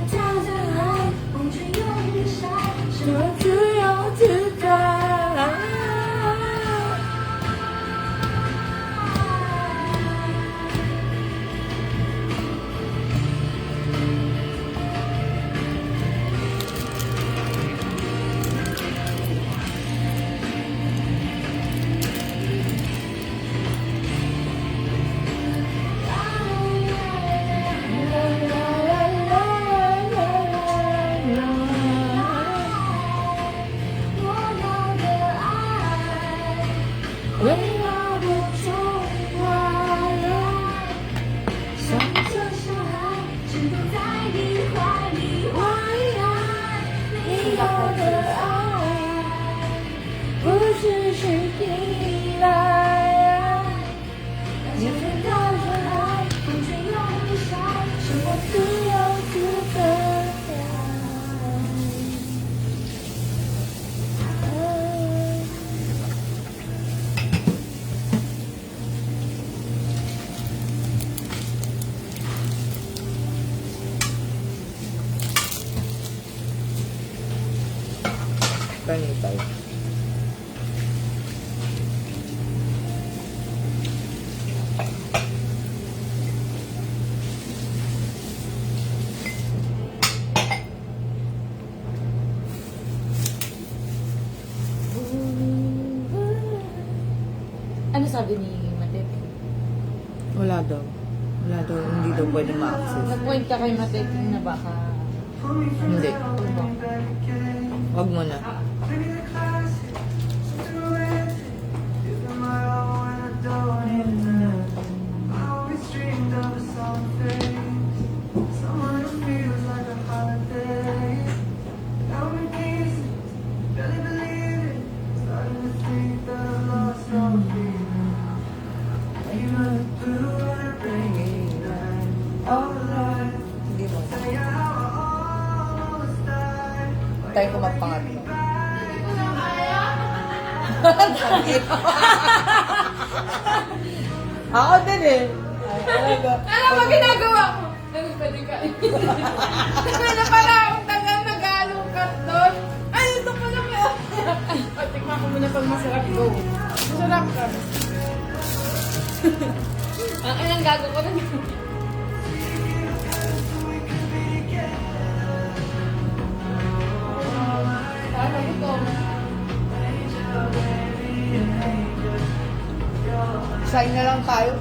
跳下来，风吹又雨晒，是我自由自在。为我的宠坏了，像这小孩，只能在你怀里喂爱。你要的爱，不只是依赖。你飞到这来，风吹又雨晒，生活自由自在。Tayo. Ano sabi ni Matet? Wala daw. Wala daw. Hindi daw pwede ma-access. Nag-point ka kay Matet na baka Hindi. tubang. Wag mo na. Hindi mo. Tayo ko magpangatlo. Ako din eh. Alam mo ginagawa ko? Nagpwede ka. Ano pala akong tagal nag-alungkat doon? Ay, ito pala may tikman ko muna pag masarap ko. Masarap ka. Ang gago ko na. Ano ito? Sign na lang tayo.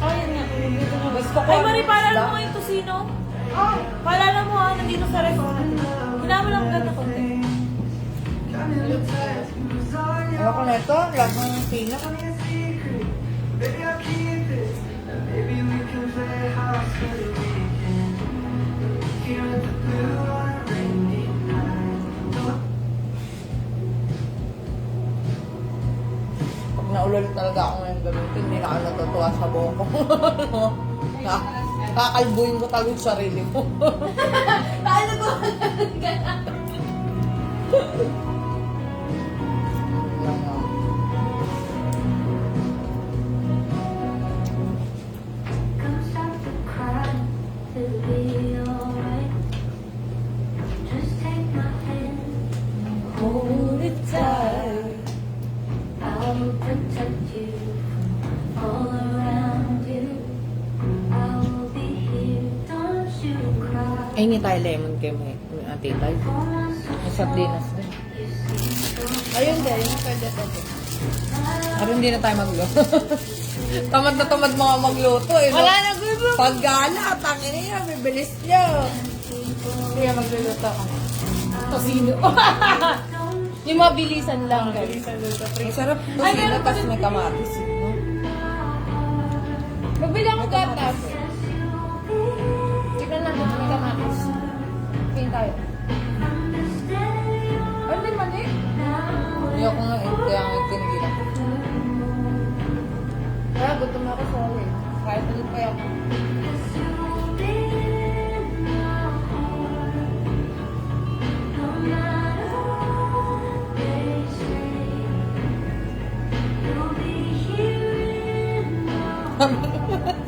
Oh, yan nga. Gusto ko. Ay, Mari, paalala mo yung tosino? Oh, Paalala mo nandito sa restaurant. Hina mo lang ganda konti. Ewan ko na ito. Lahat ng sina. Pag naulol talaga ako ngayong gamitin, hindi na ako natutuwa sa buhok ko. Kakalbuhin ko talaga yung sarili ko. Paano ko? Lang, ah. Come stop the cry, it'll be alright. Just take my hand, hold it tight. I will protect you from all around you. I will be here, don't you cry. Ay, hindi tayo lemon kay may ate tayo. For my May sardinas din. you see so Ayun din, pwede. Pero hindi na tayo magluto. Tamad na tamad mga magluto eh. wala na gusto. Pag gala, tangin niya, bibilis niya. Kaya magluluto ako. Tosino. Yung mabilisan lang. Ang sarap to Ay, sila, meron pa tapos din- may kamatis. No? Magbili ako gatas. Tignan natin kung may kamatis. Tingin tayo. Ay, hindi mali. Ayoko nga eh, kaya nga tinigilan. Kaya gutom ako, sorry. Kahit ulit pa ako.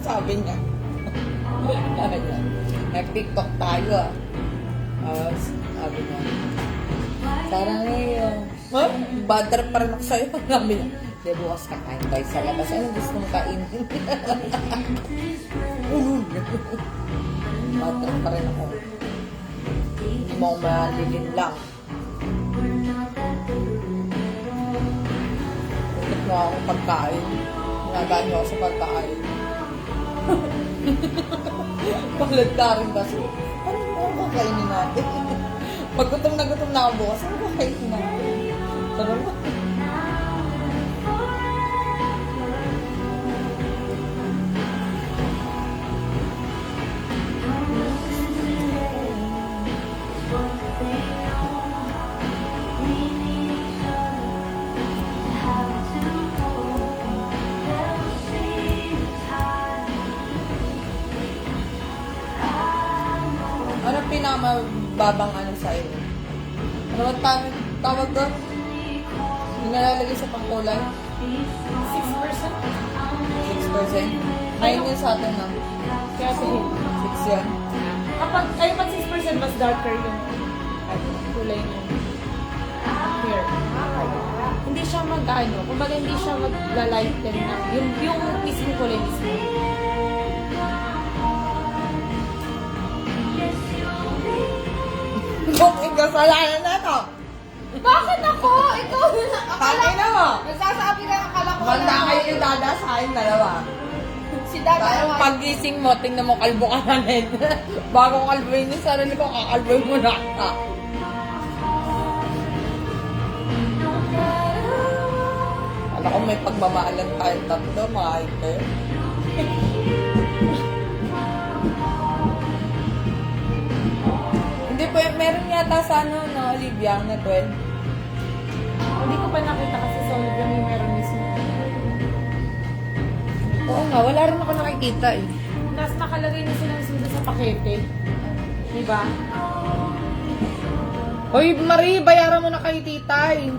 Sabi niya. Nag-TikTok tayo ah. Sabi niya, Sarah Leo, bad trip pa rin ako sa'yo. Sabi niya, di bukas kakain tayo sa labas. Anong gusto mong kainin? Bad trip pa rin ako. Hindi mo akong malilin lang. Bakit mo akong pagkain? Nagaan niyo ako sa pagkain. Palad ka rin kasi. Ano mo kakainin natin? Pag gutom na ako bukas, ano kakainin natin? Sarap ba? Ano pinakamababang ano sa iyo? Ano ba tawag doon? Yung nalalagay sa pangkulay? 6%? 6%? Ayun yun sa atin na. Kaya sige. 6 yan. Kapag 6% mas darker yung kulay niya. Here. Hindi siya mag-ano. Kumbaga hindi siya mag-lighten na. Yung mismo kulay mismo. Kung ikasalanan na to! Bakit ako? Ikaw na. Pangay na mo! Nagsasabi ka, akala ko Manda kayo yung dada sa akin dalawa. Si Dada Dahil naman. pagising mo, tingnan mo kalbo ka na rin. Bago kalboin yung sarili ko, kakalboin mo na ka. Alam ko may pagmamahalan tayo tatlo, mga ite. Hindi po, meron yata sa ano, no, Olivia, na 12. Hindi ko pa nakita kasi sa hologram yung meron mismo. Oo nga, wala rin ako nakikita eh. Tapos nakalagay na sila mismo sa pakete. Diba? Hoy, Marie, bayaran mo na kay titay.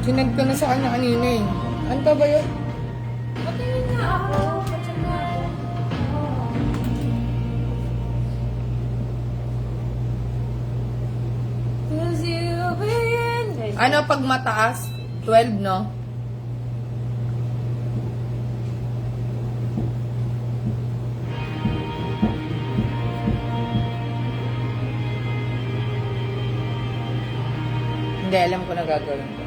Sinag ko na sa kanya kanina eh. Ano pa ba yun? Patingin nga ako. Patingin nga ako. Ano pag mataas? 12, no? Hindi, alam ko na gagawin ko.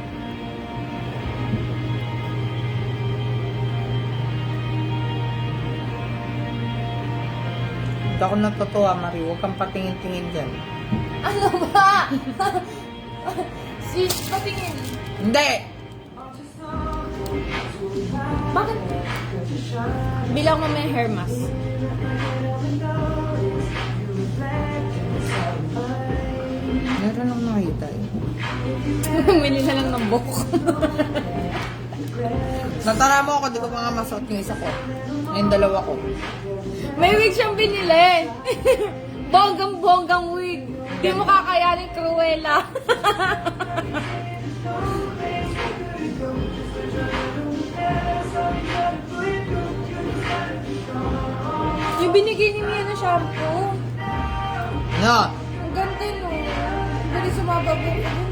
Hindi ako natutuwa, Marie. Huwag kang patingin-tingin dyan. Ano ba? Sis, patingin. Hindi! Bakit? Bilang mo may hair mask. Meron akong nakita eh. Bumili na lang ng buhok. Natara mo ako, di ko pa nga masuot yung isa ko. Yung dalawa ko. May wig siyang binili. Bonggang-bonggang wig. Di mo kakayanin, Cruella. Yung binigay ni Mia na shampoo. No! Ang ganda no. Dali sumababo ko dun.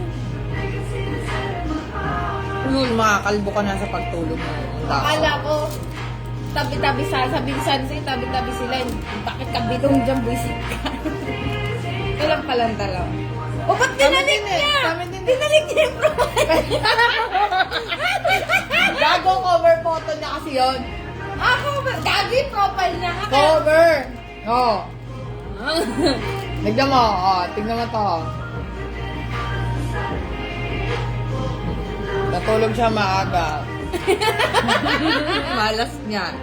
Yun, makakalbo ka na sa pagtulog mo. Akala ko, tabi-tabi sabi ni Sansay, tabi-tabi sila. Bakit kabitong dyan, buisit ka? Walang palang dalaw. O, ba't dinalik niya? Dinalik niya yung profile. Gagong cover photo niya kasi yun. Ako, gagi profile niya. Cover! Oo. Oh. Tignan mo, tignan mo to. Natulog siya maaga. Malas niya.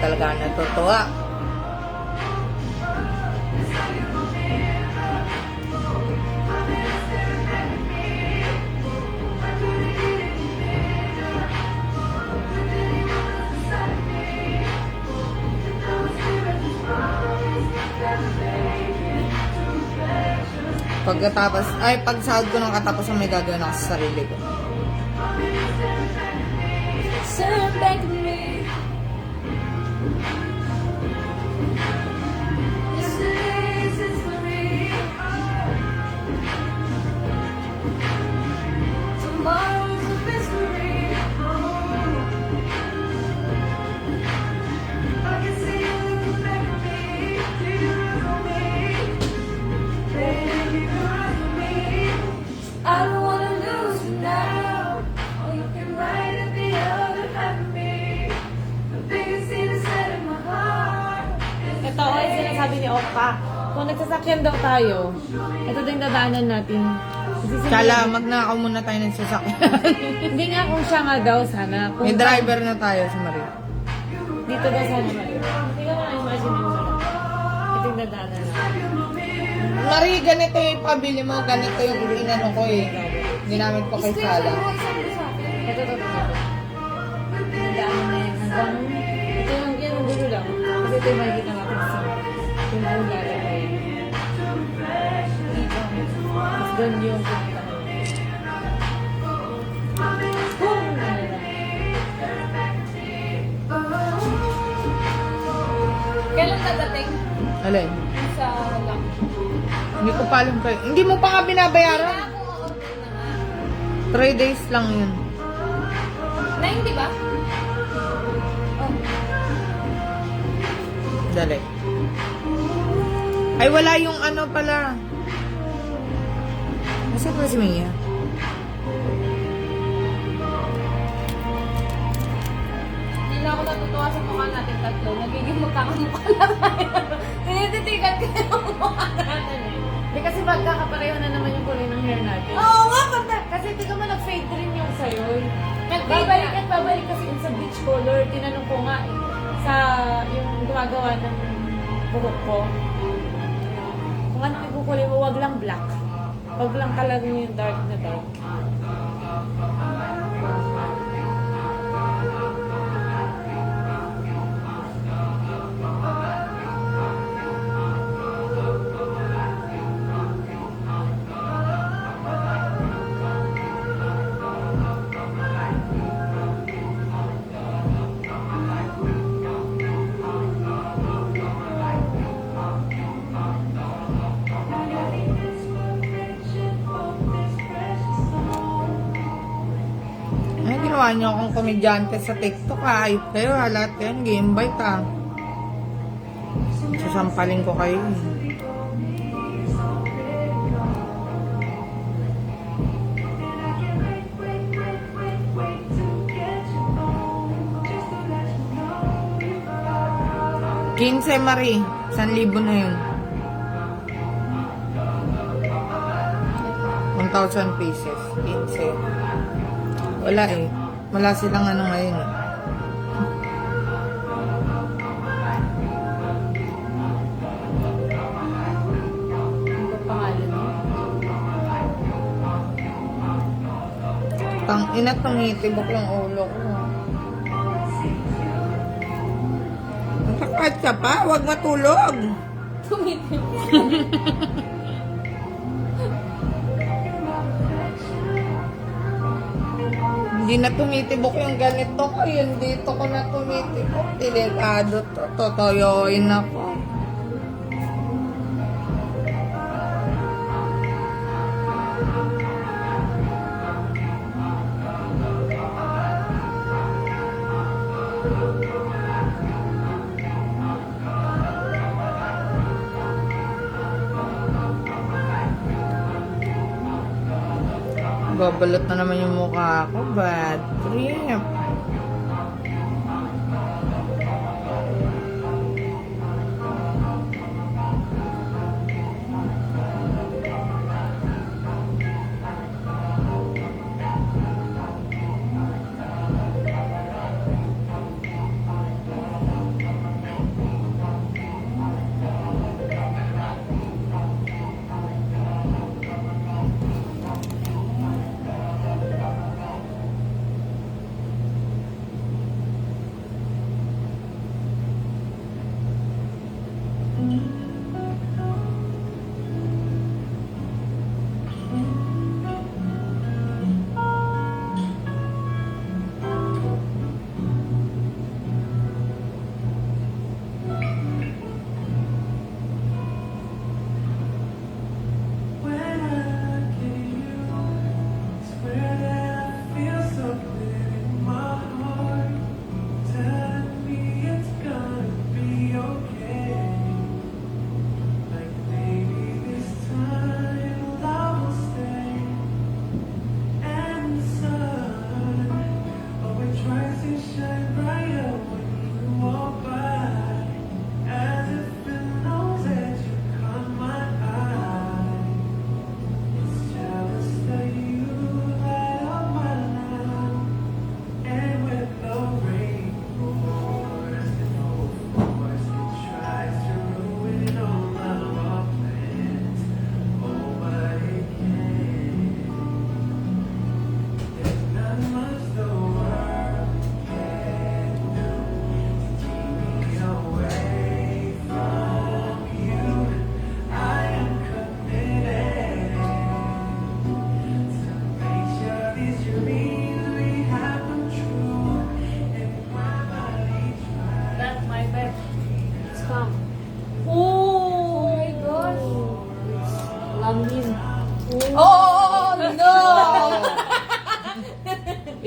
talaga natutuwa. Pagkatapos, pag sahod ko ng katapos may gagawin ako sa sarili ko. Turn back to me. Yesterday's history. Tomorrow's a mystery. I can see you looking back at me. Do you remember me? Baby, you remember me. I don't wanna lose you now. Oh, you can write at the other half of me. The biggest thing is set in my heart. Ito ay sinasabi ni Opa. Kung nagsasakyan daw tayo, ito din dadaanan natin. Kasi Kala, magnakaw muna tayo ng sasakyan. Hindi nga kung siya nga daw sana. Kung May driver na tayo sa Maria. dito daw sana. Hindi ko na-imagine yung wala. Ito yung dadaanan natin. Marie, ganito yung pabili mo. Ganito yung inano ko eh. Ginamit ko kay Sala. Ito. Dadaanan na yan hanggang... Ito yung gulo lang. Kasi ito yung makikita natin sa... Yung buong lalagay. Dito. Tapos doon yung pupunta ko. Boom! Kailan dadating Alin? sa lock? Hindi ko pa alam kayo. Hindi mo pa nga binabayaran. 3 days lang yun. 9, di ba? Dali. Ay, wala yung ano pala. Nasa pa si Mia? Hindi na ako natutuwa sa mukha natin tatlo. Nagiging magkakamukha na tayo. Tinititigan ko yung mukha natin eh. Hindi kasi magkakapareho na naman yung kulay ng hair natin. Oo nga, pagka... Kasi tingnan mo, nag-fade rin yung sa'yo. Nag-fade Babalik na. at babalik kasi yung sa bleach color. Tinanong ko nga eh, sa yung gumagawa ng buhok ko. Kung ano yung kukulay mo, wag lang black. Wag lang talaga yung dark na dark. Ay, ginawa niyo akong komedyante sa TikTok. Ayop kayo. Lahat yan. Gi-invite ah. Sasampalin ko kayo. Kinse Marie. 1,000 na yun. 1,000 pieces. 15. Wala eh. Wala silang ano ngayon eh. Ano ba pangalan mo? Tang ina tungitibok yung ulo ko. Masakit ka pa? Huwag matulog. Tumitip. Hindi na tumitibok yung ganito ko. Yun dito ko na tumitibok. Delikado to. Totoyoin ako. Babalot na naman yung mukha ko. Bad trip.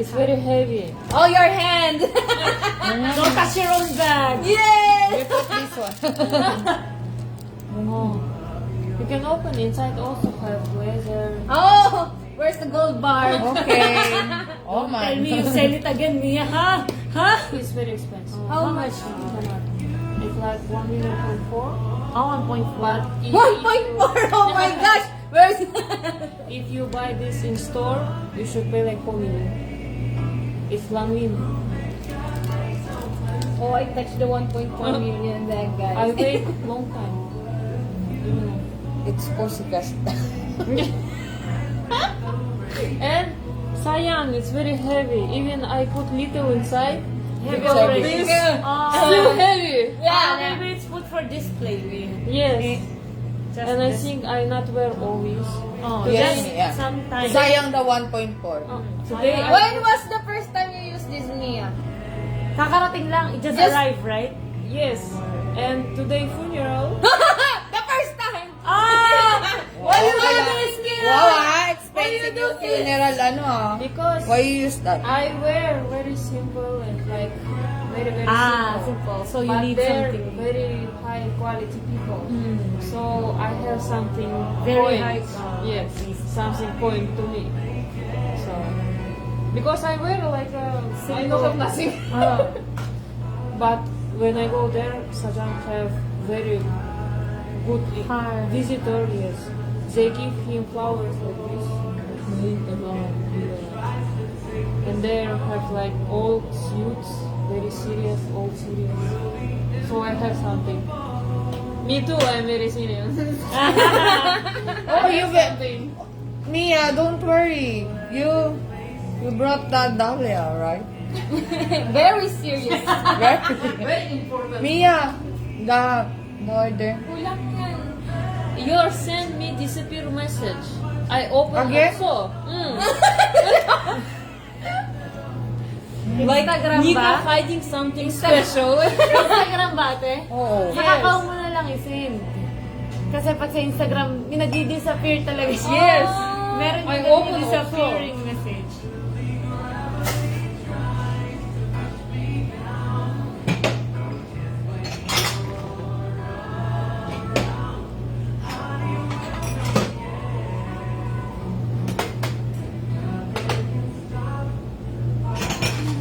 It's very heavy. Oh, your hand! Don't touch your own bag! You put this one. Oh. You can open inside also have leather. Oh! Where's the gold bar? Okay. Oh Tell my. me you sell it again, Mia, ha? Huh? It's very expensive. How much? It's like 1 million point 4. Oh, 1.4. But if 1.4! Oh my gosh! Where's If you buy this in store, you should pay like 4 million. It's Langwin. Oh, I touched the 1.4 million bag, guys. I wait long time. You know. It's Pussycat. And sayang, it's very heavy. Even I put little inside. Heavy Because already. this Oh. still heavy. Yeah, maybe it's put for display. Yes. Just And I this. think I not wear always. Oh, Yes, just yeah. sometimes. Sayang the 1.4. Today I When was the first time you used this, Mia? Kakarating lang. It just arrived, right? yes. And today funeral. The first time! Ah! Why you do this, Mia? Wow, expensive yung funeral, ano ah. Because Why you use that? I wear very simple and like very very Simple. So you but need they're something. very high quality people. Mm. So I have something Very point. high. Yes, something point to me. So because I wear like a I don't have nothing. But when I go there, Sajang have very good Hi. visitor. Yes, they give him flowers like this. And they have like old suits, very serious, old serious. So I have something. Me too, I'm very serious. Oh, you get... something. Mia, don't worry. You brought that Dahlia, right? Very serious. Right? Very important. Mia, the order. Kulang yan. Your send me disappear message. I open Again? also. Instagram Nika ba? hiding something special. Instagram ba, ate? Oo. Sa kakao mo na lang i-send. Kasi pag sa Instagram, may nagdi-disappear talaga siya. Yes. Meron I yung open nagdi-disappearing message.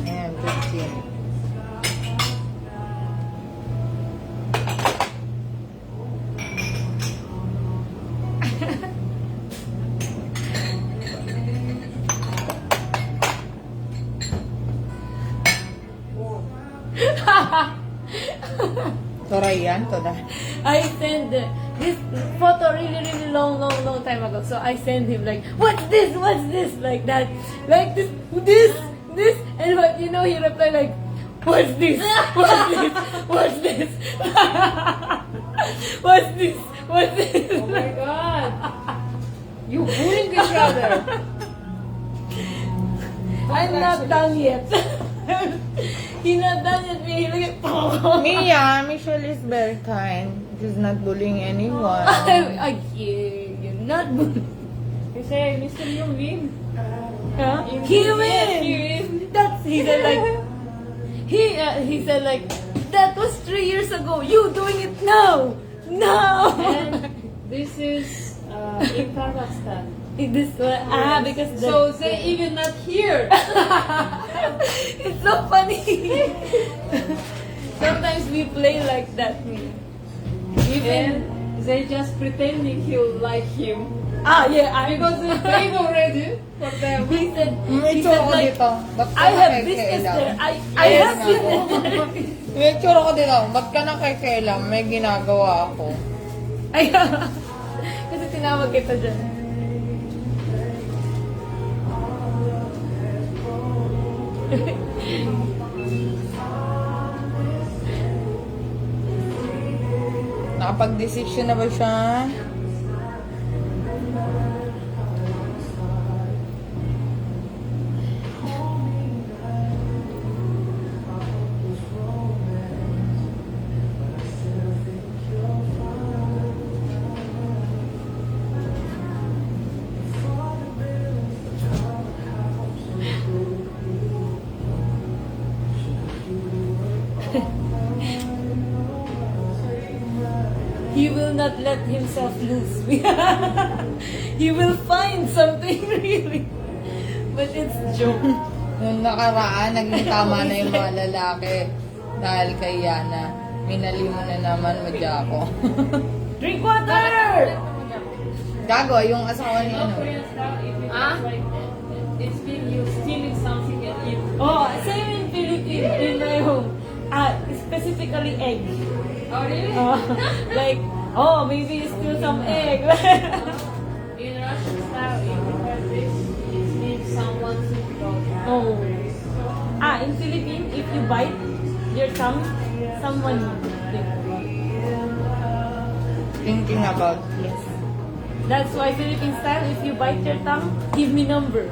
Ayan, 15. Toray yan, to da. I send this photo really long time ago. So I send him like, what's this? Like that. Like this. And what, you know, he replied like, what's this? What's this? Oh my god. You bullying each other. I'm not done yet. He's not done yet. He like, Mia, Michelle is very kind. She's not bullying anyone. you're not bullying. You say, Mr. Yung win. Huh? Yes, He he win. win. That's he said like he said like that was 3 years ago. You doing it now? No. And this is in Kazakhstan. This one because So they even not here. it's so funny. Sometimes we play like that. And they just pretending he'll like him. Yeah, Because they paid already for them. he said May he said tsura ko like dito. Ba't ka I have nakikialam? business there. I Yes, have business there. May tsura ko dito. Ba't ka nakikialam? May ginagawa ako. Ay, kasi tinawag kita dyan. Nakapag-decision na ba siya? not let himself loose. He will find something really. But it's joke. Nung nakaraan, naging tama na yung mga lalaki. Dahil kay Yana, minali mo na naman madya ako. Drink water! Gago, yung asawa ni ano. Ah? It's been you stealing something and you. Oh, same in Philippines, in my home. Specifically egg. Oh, really? Like, oh, maybe you steal some egg. In Russian style, if you have this, it means someone to go. Oh. In Philippines, if you bite your tongue, someone Thinking about. Yes. That's why Philippine style, if you bite your tongue, give me number.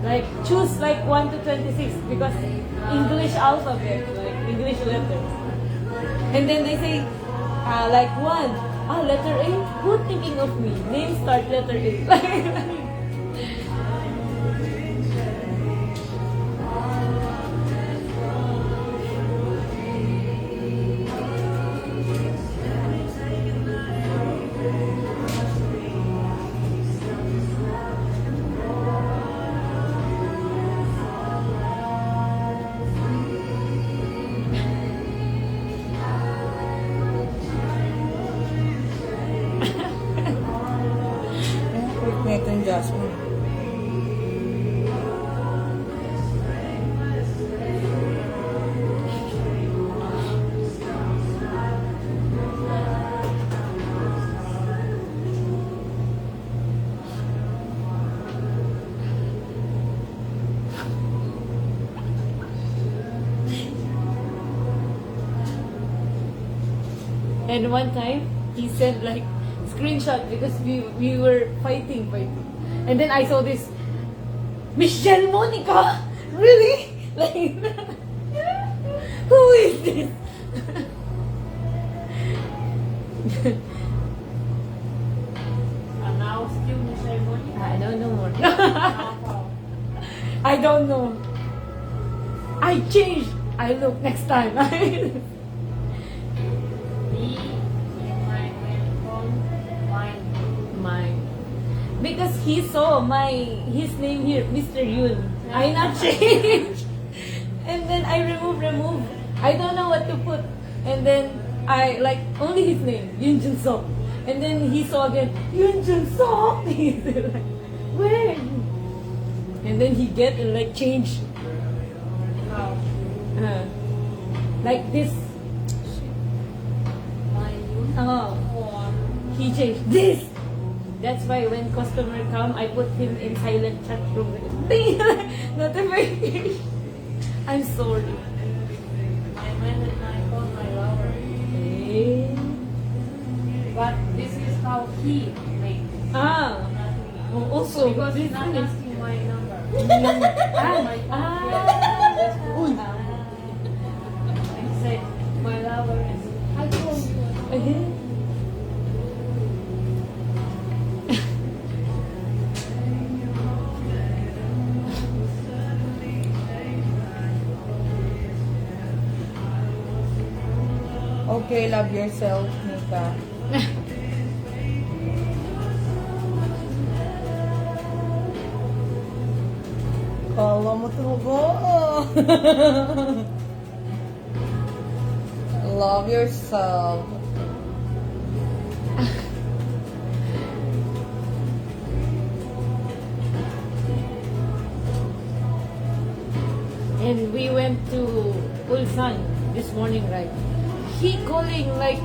Like, choose like 1 to 26 because English alphabet, like English letters. And then they say, like 1, letter A? Who thinking of me? Name start letter A. Quick na itong Jasmine. And one time, he sent like screenshot because we were fighting. And then I saw this, Michelle Monica? Really? Like, who is this? And now still Michelle Monica. I don't know more. Now, I don't know. I changed. I look next time. me, in my phone, mine. Mine. Because he saw his name here, Mr. Yun. I not change. And then I remove. I don't know what to put. And then I like only his name, Yun Jun Sok. And then he saw again, Yun Jun Sok. He's like, where? And then he get and like change. How? Like this. My you. Oh. Or He changed this. That's why when customer come, I put him in silent chat room. Notification. I'm sorry. I meant that I called my lover. Eh. But this is how he made it. Ah. Not me. Oh, also, Because this he's not is. asking my number. Uy. I said, my lover is. I told you. Okay, love yourself, Nika. Kala mo talaga. Love yourself. And we went to Ulsan this morning, right? He calling like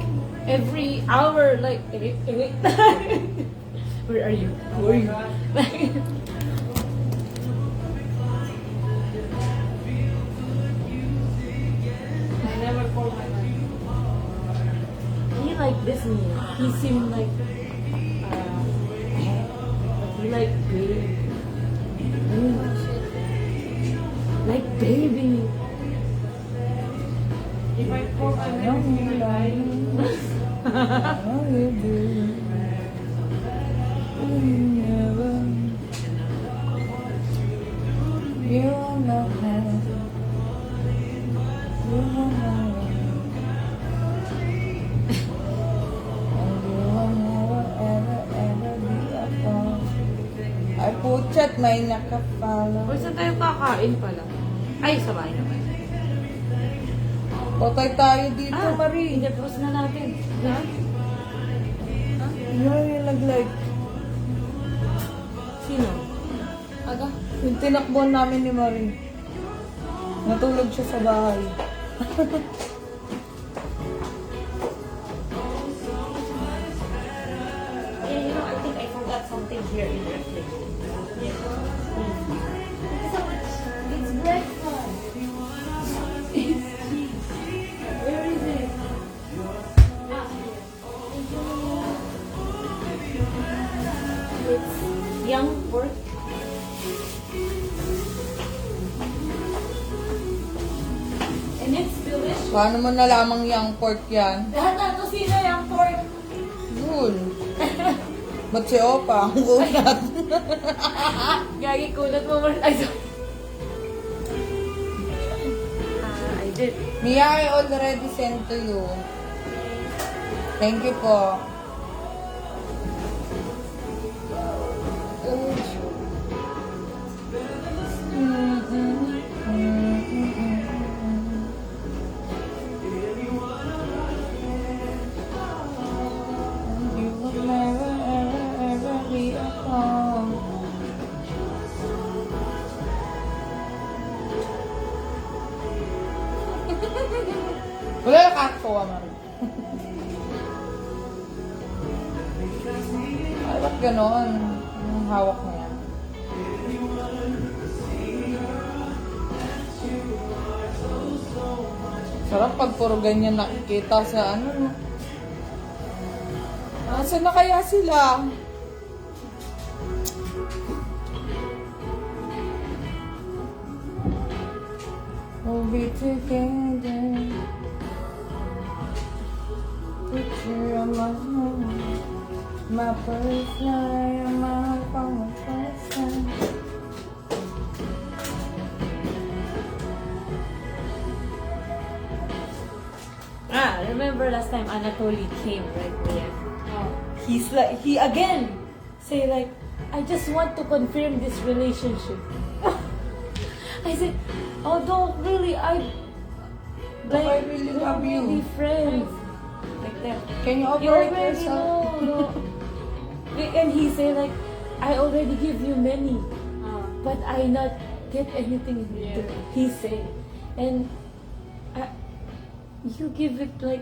every hour, like, where are you? Who are you? I never called my man. He like this me. He seemed like, but he like baby. Like baby. If I call my man, he will lie. How you do? You are not happy. You are not happy. at may nakapala. O, saan tayo kakain pala? Ay, sa bahay naman. Patay tayo dito, Marie. Hindi, pause na natin. Ha? Ano yung nag-like? Sino? Aga? Yung tinakbuhan namin ni Marie. Natulog siya sa bahay. Yeah, you know, I think I forgot something here in the refrigerator. It's breakfast. Where is it? It's young pork. And it's delicious. Paano mo nalamang yung pork yan? Lahat ng kusina yung pork. Yun. Ba't si Opa? Ang unat. Gagi, kulat mo. Ay, sorry. I did. Mia, I already sent to you. Thank you po. You will never, ever, ever be alone. Wala na kakatawa, Marie. Ay, ba't ganon? Yung hawak na yan. Sarap pag puro ganyan nakikita sa ano, no? Nasaan na kaya sila? We'll be together. Picture of my home. My first night, my first time. Remember last time Anatoly came, right there? He's like, he again say like, I just want to confirm this relationship. I said, although really I really love we're you. really friends. Like that. Can you You operate already yourself? know. And he say like, I already give you many, but I not get anything in return. He say, and you give it like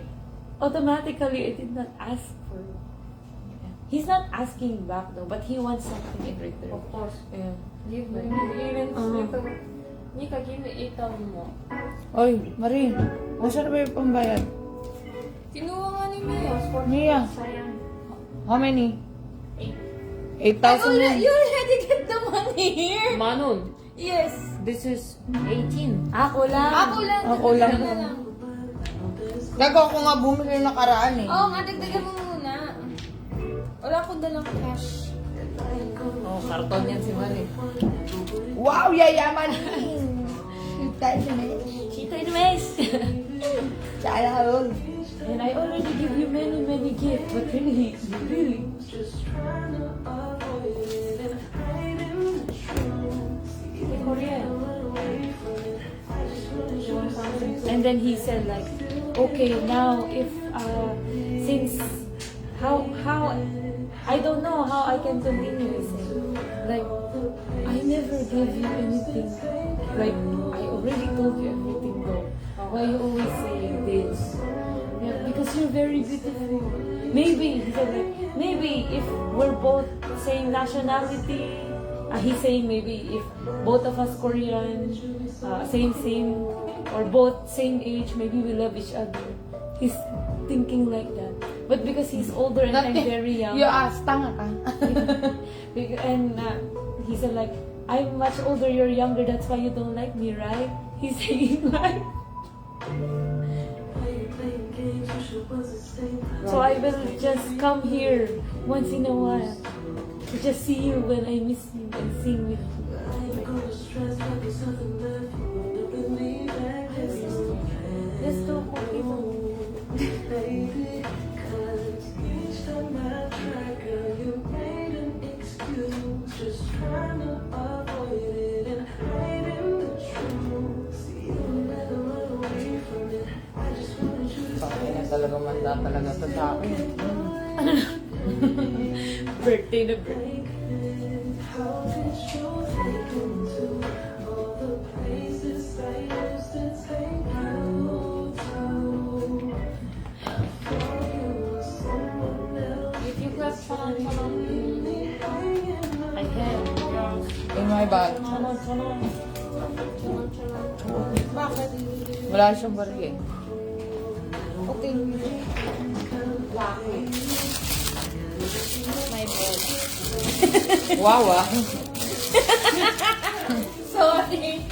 automatically. I did not ask for it. He's not asking back though, but he wants something in return. Of course. Yeah. Give me. Nika, give me 8,000 mo. Oy, Marie, saan ba yung pambayad? Kinuha nga ni Mia. Mia, Sayang. how many? 8,000 You already get the money here. Manon, Yes. this is 18. Ako lang. Ako lang. Ako lang. Gago ako nga bumili ng nakaraan eh. Oo nga, dagdagan mo muna. Wala akong dalang cash. Oh, karton yan si Marie. Wow, yayaman! Tayo na eh. Kita in mes. Sana all. And I already give you many gifts, but really. Korean. And then he said like, okay, now if since how I don't know how I can continue. He said like, I never gave you anything. Like I already told you everything though. Why you always saying this? Yeah, because you're very beautiful. Maybe he said like, maybe if we're both same nationality. He's saying maybe if both of us Korean, same, or both same age, maybe we love each other. He's thinking like that. But because he's older and I'm very young. You ask, tanga ka. And he said like, I'm much older, you're younger, that's why you don't like me, right? He's saying like. So I will just come here once in a while to just see you when I miss you and sing with you. Let's do Just trying to talaga manda talaga to sa akin. Birthday na birthday. If you clap, chanon, chanon. I can. In my bag. Chanon, chanon. Chanon, chanon. Bakit? Wala siyang baril eh. Okay. Bakit? My bad. Wow ah. Sorry.